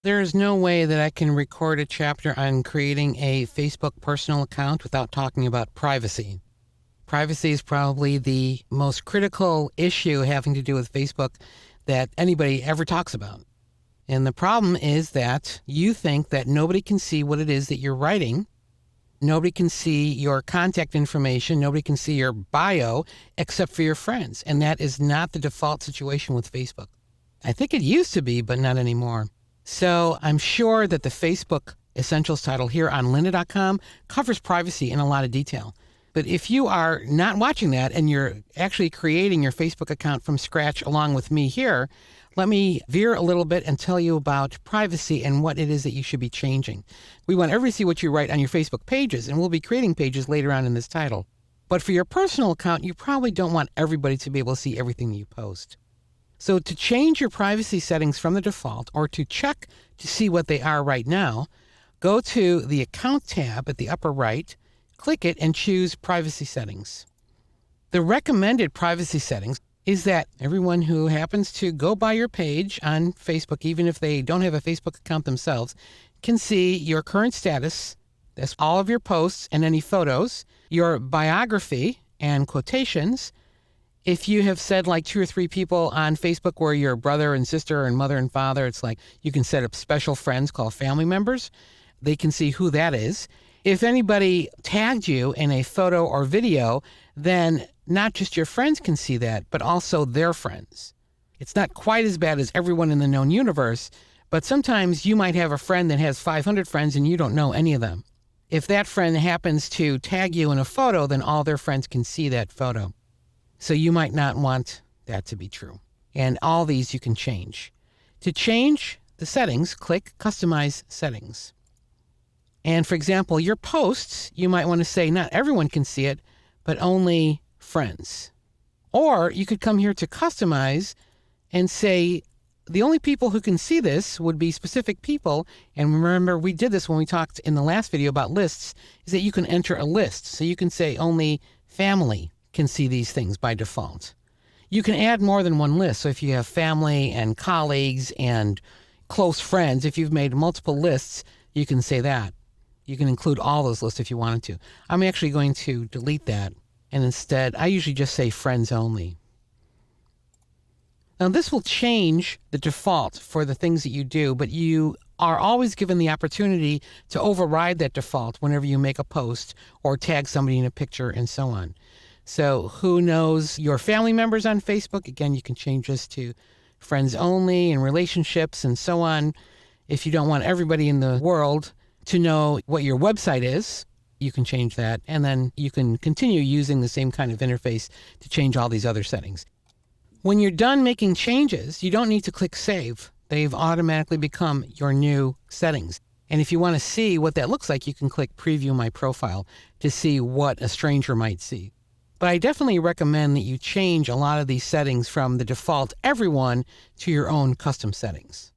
There is no way that I can record a chapter on creating a Facebook personal account without talking about privacy. Privacy is probably the most critical issue having to do with Facebook that anybody ever talks about. And the problem is that you think that nobody can see what it is that you're writing. Nobody can see your contact information. Nobody can see your bio except for your friends. And that is not the default situation with Facebook. I think it used to be, but not anymore. So I'm sure that the Facebook Essentials title here on lynda.com covers privacy in a lot of detail. But if you are not watching that and you're actually creating your Facebook account from scratch along with me here, let me veer a little bit and tell you about privacy and what it is that you should be changing. We want everybody to see what you write on your Facebook pages, and we'll be creating pages later on in this title. But for your personal account, you probably don't want everybody to be able to see everything that you post. So to change your privacy settings from the default, or to check to see what they are right now, go to the Account tab at the upper right, click it, and choose Privacy Settings. The recommended privacy settings is that everyone who happens to go by your page on Facebook, even if they don't have a Facebook account themselves, can see your current status, that's all of your posts and any photos, your biography and quotations. If you have said like 2 or 3 people on Facebook where you're brother and sister and mother and father, it's like you can set up special friends called family members. They can see who that is. If anybody tagged you in a photo or video, then not just your friends can see that, but also their friends. It's not quite as bad as everyone in the known universe, but sometimes you might have a friend that has 500 friends and you don't know any of them. If that friend happens to tag you in a photo, then all their friends can see that photo. So you might not want that to be true. And all these you can change. To change the settings, click Customize Settings. And for example, your posts, you might want to say not everyone can see it, but only friends. Or you could come here to Customize and say the only people who can see this would be specific people. And remember, we did this when we talked in the last video about lists, is that you can enter a list. So you can say only family can see these things by default. You can add more than one list. So if you have family and colleagues and close friends, if you've made multiple lists, you can say that. You can include all those lists if you wanted to. I'm actually going to delete that. And instead, I usually just say friends only. Now this will change the default for the things that you do, but you are always given the opportunity to override that default whenever you make a post or tag somebody in a picture and so on. So who knows your family members on Facebook? Again, you can change this to friends only and relationships and so on. If you don't want everybody in the world to know what your website is, you can change that. And then you can continue using the same kind of interface to change all these other settings. When you're done making changes, you don't need to click Save. They've automatically become your new settings. And if you want to see what that looks like, you can click Preview My Profile to see what a stranger might see. But I definitely recommend that you change a lot of these settings from the default everyone to your own custom settings.